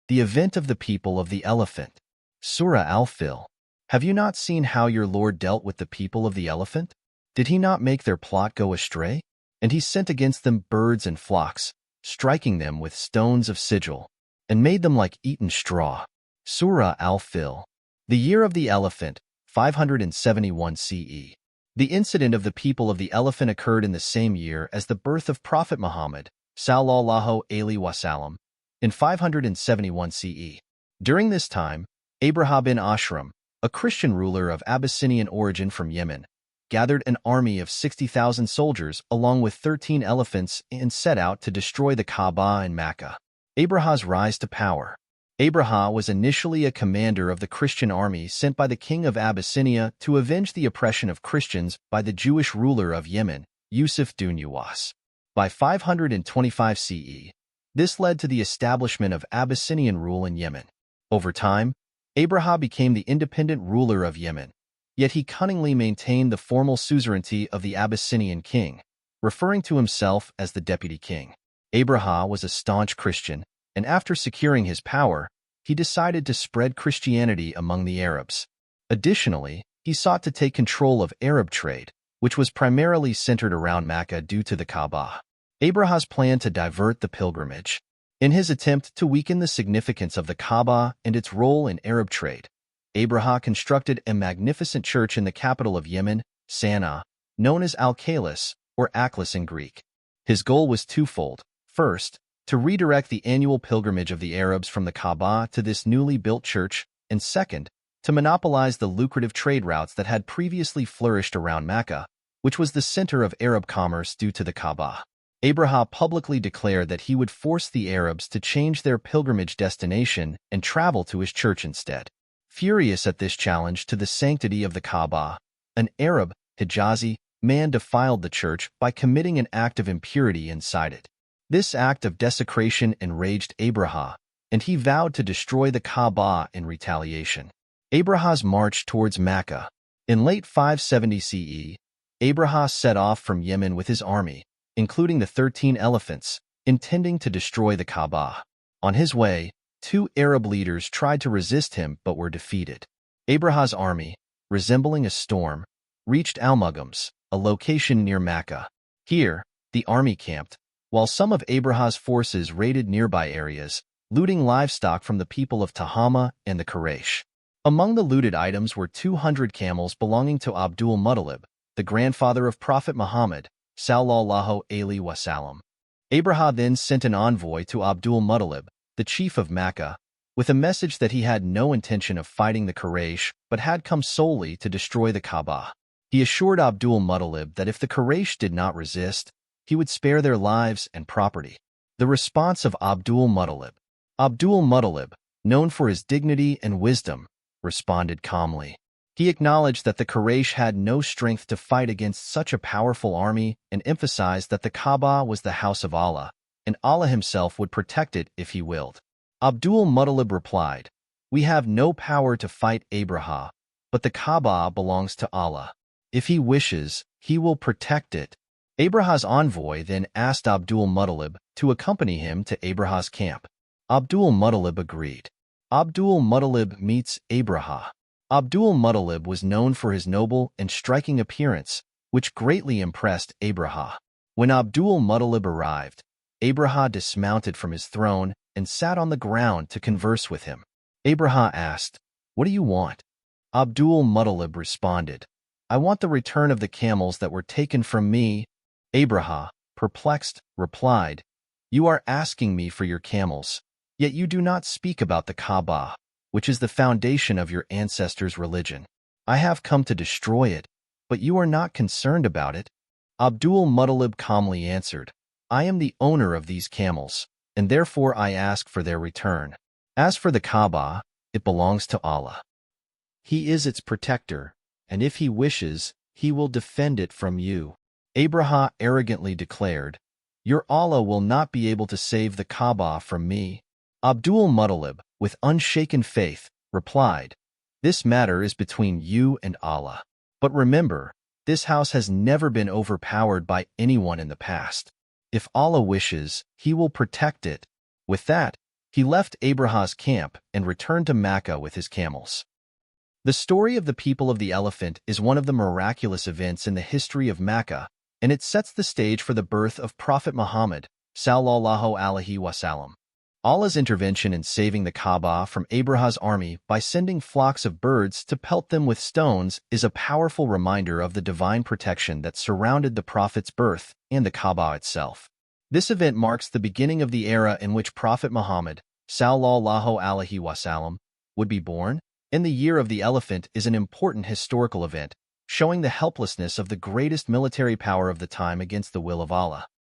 The event of the people of the elephant. Surah Al-Fil. Have you not seen how your Lord dealt with the people of the elephant? Did he not make their plot go astray? And he sent against them birds and flocks, striking them with stones of sigil, and made them like eaten straw. Surah Al-Fil. The year of the elephant, 571 CE. The incident of the people of the elephant occurred in the same year as the birth of Prophet Muhammad, sallallahu alaihi wasallam, in 571 CE. During this time, Abraham bin Ashram, a Christian ruler of Abyssinian origin from Yemen, gathered an army of 60,000 soldiers along with 13 elephants and set out to destroy the Kaaba in Mecca. Abraham's rise to power. Abraham was initially a commander of the Christian army sent by the king of Abyssinia to avenge the oppression of Christians by the Jewish ruler of Yemen, Yusuf Dunyuwas. By 525 CE, this led to the establishment of Abyssinian rule in Yemen. Over time, Abraham became the independent ruler of Yemen, yet he cunningly maintained the formal suzerainty of the Abyssinian king, referring to himself as the deputy king. Abraham was a staunch Christian, and after securing his power, he decided to spread Christianity among the Arabs. Additionally, he sought to take control of Arab trade, which was primarily centered around Mecca due to the Kaaba. Abraham's plan to divert the pilgrimage. In his attempt to weaken the significance of the Kaaba and its role in Arab trade, Abraham constructed a magnificent church in the capital of Yemen, Sana'a, known as Al-Khalis, or Aklis in Greek. His goal was twofold. First, to redirect the annual pilgrimage of the Arabs from the Kaaba to this newly built church, and second, to monopolize the lucrative trade routes that had previously flourished around Mecca, which was the center of Arab commerce due to the Kaaba. Abraham publicly declared that he would force the Arabs to change their pilgrimage destination and travel to his church instead. Furious at this challenge to the sanctity of the Kaaba, an Arab, Hijazi, man defiled the church by committing an act of impurity inside it. This act of desecration enraged Abraham, and he vowed to destroy the Kaaba in retaliation. Abraham's march towards Mecca. In late 570 CE, Abraham set off from Yemen with his army, including the 13 elephants, intending to destroy the Kaaba. On his way, 2 Arab leaders tried to resist him but were defeated. Abraham's army, resembling a storm, reached Al-Mughams, a location near Mecca. Here, the army camped, while some of Abraham's forces raided nearby areas, looting livestock from the people of Tahama and the Quraysh. Among the looted items were 200 camels belonging to Abdul Muttalib, the grandfather of Prophet Muhammad, sallallahu alaihi wasallam. Abraham then sent an envoy to Abdul Muttalib, the chief of Mecca, with a message that he had no intention of fighting the Quraysh but had come solely to destroy the Kaaba. He assured Abdul Muttalib that if the Quraysh did not resist, he would spare their lives and property. The response of Abdul Muttalib. Abdul Muttalib, known for his dignity and wisdom, responded calmly. He acknowledged that the Quraysh had no strength to fight against such a powerful army and emphasized that the Kaaba was the house of Allah, and Allah himself would protect it if he willed. Abdul Muttalib replied, "We have no power to fight Abraham, but the Kaaba belongs to Allah. If he wishes, he will protect it." Abraham's envoy then asked Abdul Muttalib to accompany him to Abraham's camp. Abdul Muttalib agreed. Abdul Muttalib meets Abraham. Abdul Muttalib was known for his noble and striking appearance, which greatly impressed Abraham. When Abdul Muttalib arrived, Abraham dismounted from his throne and sat on the ground to converse with him. Abraham asked, "What do you want?" Abdul Muttalib responded, "I want the return of the camels that were taken from me." Abraham, perplexed, replied, "You are asking me for your camels, yet you do not speak about the Kaaba, which is the foundation of your ancestors' religion. I have come to destroy it, but you are not concerned about it." Abdul Muttalib calmly answered, "I am the owner of these camels, and therefore I ask for their return. As for the Kaaba, it belongs to Allah. He is its protector, and if he wishes, he will defend it from you." Abraham arrogantly declared, "Your Allah will not be able to save the Kaaba from me." Abdul Muttalib, with unshaken faith, replied, "This matter is between you and Allah. But remember, this house has never been overpowered by anyone in the past. If Allah wishes, he will protect it." With that, He left Abraha's camp and returned to Mecca with his camels. The story of the people of the elephant is one of the miraculous events in the history of Mecca, and it sets the stage for the birth of Prophet Muhammad, sallallahu alaihi wasallam. Allah's intervention in saving the Kaaba from Abraha's army by sending flocks of birds to pelt them with stones is a powerful reminder of the divine protection that surrounded the Prophet's birth and the Kaaba itself. This event marks the beginning of the era in which Prophet Muhammad, sallallahu alaihi wasallam, would be born, and the Year of the Elephant is an important historical event, showing the helplessness of the greatest military power of the time against the will of Allah.